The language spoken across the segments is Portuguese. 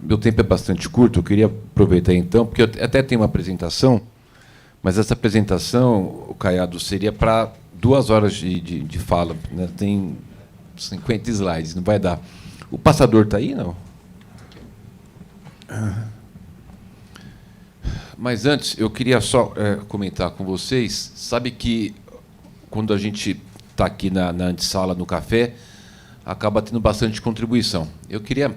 meu tempo é bastante curto, eu queria aproveitar então, porque eu até tenho uma apresentação, mas essa apresentação, o Caiado, seria para 2 horas de fala, né? Tem 50 slides, não vai dar. O passador está aí, não? Mas antes, eu queria só comentar com vocês. Sabe que, quando a gente está aqui na antessala, no café, acaba tendo bastante contribuição. Eu queria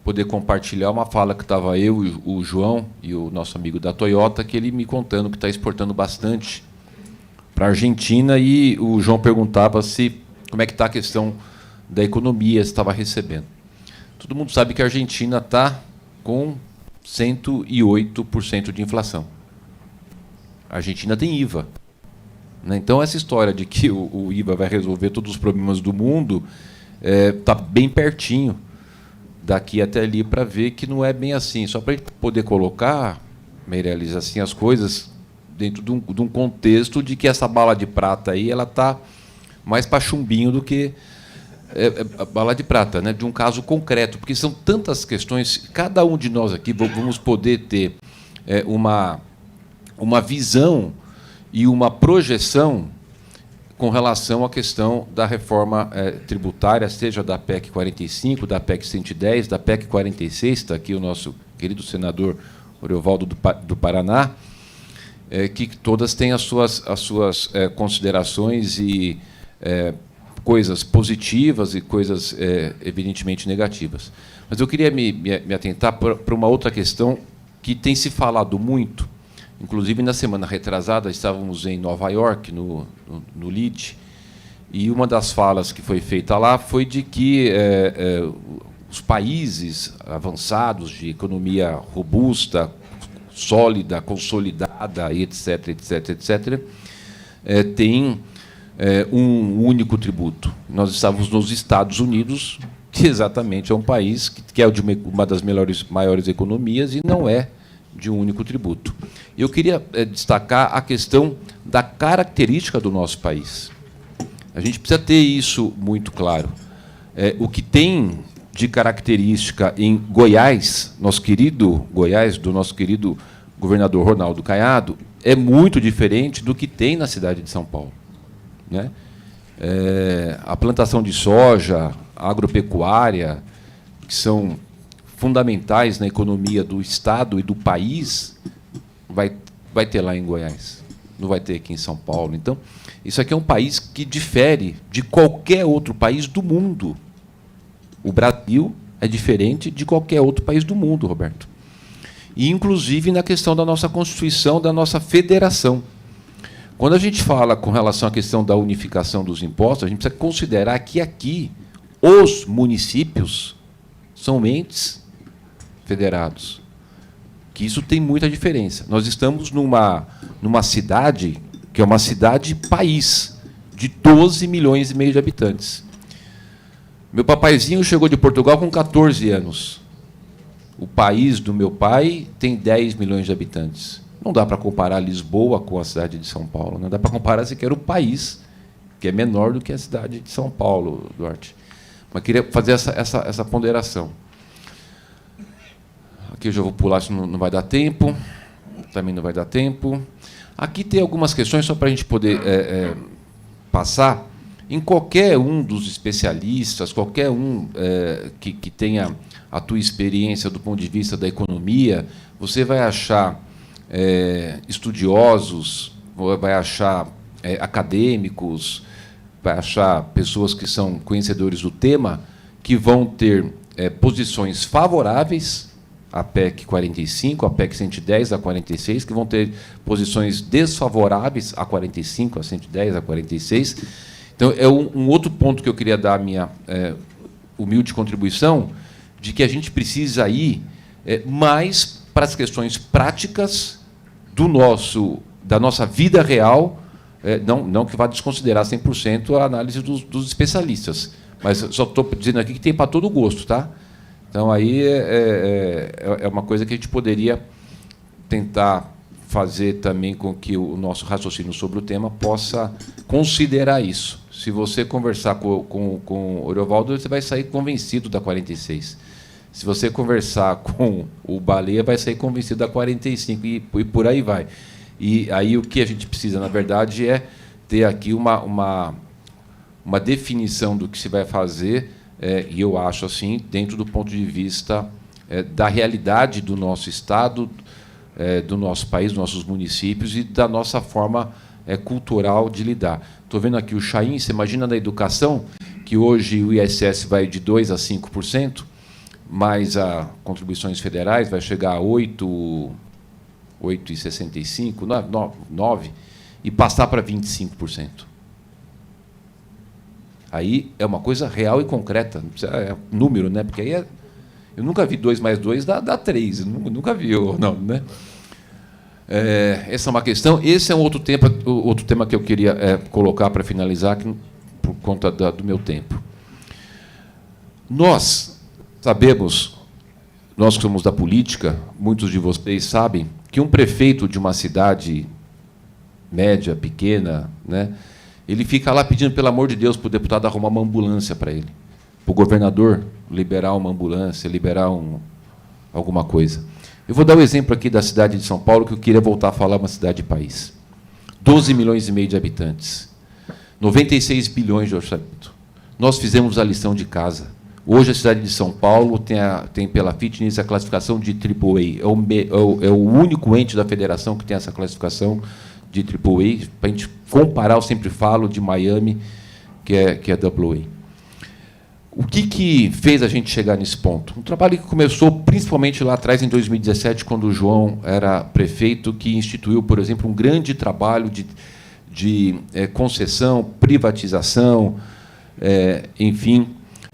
poder compartilhar uma fala que estava eu, o João e o nosso amigo da Toyota, que ele me contando que está exportando bastante para a Argentina, e o João perguntava como é que está a questão da economia, se estava recebendo. Todo mundo sabe que a Argentina está com 108% de inflação. A Argentina tem IVA. Né? Então, essa história de que o IVA vai resolver todos os problemas do mundo está bem pertinho daqui até ali, para ver que não é bem assim. Só para a gente poder colocar, Meirelles, assim, as coisas dentro de um contexto de que essa bala de prata aí ela está mais para chumbinho do que a bala de prata, né? De um caso concreto, porque são tantas questões. Cada um de nós aqui vamos poder ter uma visão e uma projeção com relação à questão da reforma tributária, seja da PEC 45, da PEC 110, da PEC 46, está aqui o nosso querido senador Oriovaldo do Paraná, que todas têm as suas considerações e coisas positivas e coisas evidentemente negativas. Mas eu queria me atentar para uma outra questão que tem se falado muito. Inclusive, na semana retrasada, estávamos em Nova York, no LEAD, e uma das falas que foi feita lá foi de que os países avançados, de economia robusta, sólida, consolidada, etc., etc., etc., têm um único tributo. Nós estávamos nos Estados Unidos, que exatamente é um país que é de uma das maiores economias e não é de um único tributo. Eu queria destacar a questão da característica do nosso país. A gente precisa ter isso muito claro. O que tem de característica em Goiás, nosso querido Goiás, do nosso querido governador Ronaldo Caiado, é muito diferente do que tem na cidade de São Paulo. Né? A plantação de soja, a agropecuária, que são fundamentais na economia do Estado e do país, vai ter lá em Goiás, não vai ter aqui em São Paulo. Então, isso aqui é um país que difere de qualquer outro país do mundo. O Brasil é diferente de qualquer outro país do mundo, Roberto. E, inclusive, na questão da nossa Constituição, da nossa federação. Quando a gente fala com relação à questão da unificação dos impostos, a gente precisa considerar que aqui os municípios são entes federados, que isso tem muita diferença. Nós estamos numa cidade que é uma cidade-país, de 12 milhões e meio de habitantes. Meu papaizinho chegou de Portugal com 14 anos. O país do meu pai tem 10 milhões de habitantes. Não dá para comparar Lisboa com a cidade de São Paulo. Não dá para comparar sequer o país, que é menor do que a cidade de São Paulo, Duarte. Mas queria fazer essa ponderação. Aqui eu já vou pular, isso não vai dar tempo. Também não vai dar tempo. Aqui tem algumas questões, só para a gente poder passar. Em qualquer um dos especialistas, qualquer um que tenha a tua experiência do ponto de vista da economia, você vai achar estudiosos, vai achar acadêmicos, vai achar pessoas que são conhecedores do tema, que vão ter posições favoráveis à PEC 45, à PEC 110, à 46, que vão ter posições desfavoráveis à 45, à 110, à 46. Então, é um outro ponto que eu queria dar a minha humilde contribuição, de que a gente precisa ir mais para as questões práticas da nossa vida real, não que vá desconsiderar 100% a análise dos especialistas, mas só estou dizendo aqui que tem para todo gosto, tá? Então, aí é uma coisa que a gente poderia tentar fazer também com que o nosso raciocínio sobre o tema possa considerar isso. Se você conversar com o Oriovaldo, você vai sair convencido da 46. Se você conversar com o Baleia, vai sair convencido a 45 e por aí vai. E aí o que a gente precisa, na verdade, é ter aqui uma definição do que se vai fazer, e eu acho assim, dentro do ponto de vista da realidade do nosso Estado, do nosso país, dos nossos municípios e da nossa forma cultural de lidar. Estou vendo aqui o Chaim, você imagina na educação, que hoje o ISS vai de 2% a 5%, mais as contribuições federais vai chegar a 8,65%, 9%, e passar para 25%. Aí é uma coisa real e concreta, não precisa, número, né? Porque aí eu nunca vi 2 mais 2 dá 3, eu nunca vi, não, né? Essa é uma questão. Esse é um outro tema que eu queria colocar para finalizar, por conta do meu tempo. Nós sabemos, nós que somos da política, muitos de vocês sabem, que um prefeito de uma cidade média, pequena, né, ele fica lá pedindo, pelo amor de Deus, para o deputado arrumar uma ambulância para ele, para o governador liberar uma ambulância, liberar alguma coisa. Eu vou dar o exemplo aqui da cidade de São Paulo, que eu queria voltar a falar, uma cidade-país. 12 milhões e meio de habitantes, 96 bilhões de orçamento. Nós fizemos a lição de casa. Hoje, a cidade de São Paulo tem pela Fitness a classificação de AAA. É o único ente da federação que tem essa classificação de AAA. Para a gente comparar, eu sempre falo de Miami, que é AA. O que fez a gente chegar nesse ponto? Um trabalho que começou principalmente lá atrás, em 2017, quando o João era prefeito, que instituiu, por exemplo, um grande trabalho de concessão, privatização, enfim,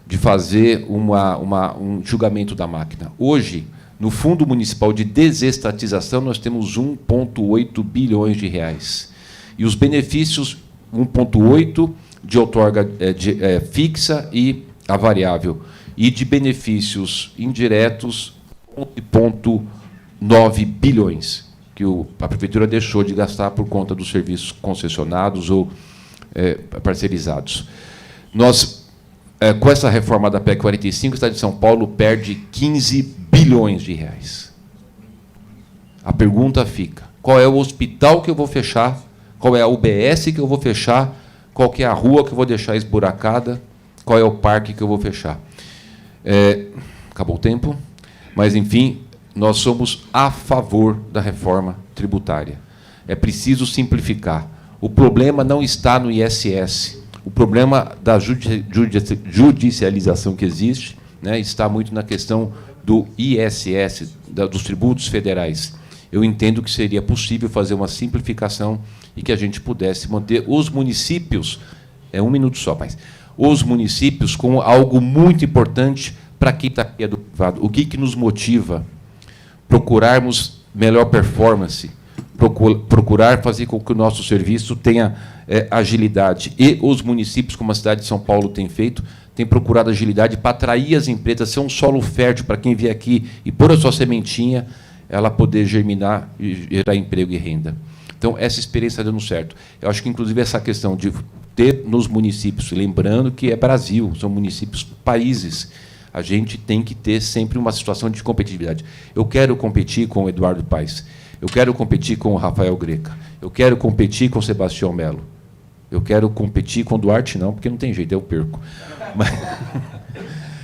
de fazer um julgamento da máquina. Hoje, no Fundo Municipal de Desestatização, nós temos 1,8 bilhões de reais. E os benefícios, 1,8 de outorga fixa e a variável. E de benefícios indiretos, 11,9 bilhões, que a Prefeitura deixou de gastar por conta dos serviços concessionados ou parcerizados. Nós, com essa reforma da PEC 45, o Estado de São Paulo perde 15 bilhões de reais. A pergunta fica, qual é o hospital que eu vou fechar? Qual é a UBS que eu vou fechar? Qual que é a rua que eu vou deixar esburacada? Qual é o parque que eu vou fechar? Acabou o tempo, mas, enfim, nós somos a favor da reforma tributária. É preciso simplificar. O problema não está no ISS. O problema da judicialização que existe, né, está muito na questão do ISS, dos tributos federais. Eu entendo que seria possível fazer uma simplificação e que a gente pudesse manter os municípios, um minuto só, mas os municípios com algo muito importante para quem está aqui do privado. O que nos motiva? Procurarmos melhor performance, procurar fazer com que o nosso serviço tenha agilidade. E os municípios, como a cidade de São Paulo tem feito, têm procurado agilidade para atrair as empresas, ser um solo fértil para quem vier aqui e pôr a sua sementinha, ela poder germinar e gerar emprego e renda. Então, essa experiência está dando certo. Eu acho que, inclusive, essa questão de ter nos municípios, lembrando que é Brasil, são municípios, países, a gente tem que ter sempre uma situação de competitividade. Eu quero competir com o Eduardo Paes, eu quero competir com o Rafael Greca, eu quero competir com o Sebastião Melo, eu quero competir com o Duarte, não, porque não tem jeito, eu perco.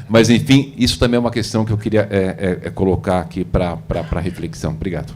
Mas, enfim, isso também é uma questão que eu queria colocar aqui para reflexão. Obrigado.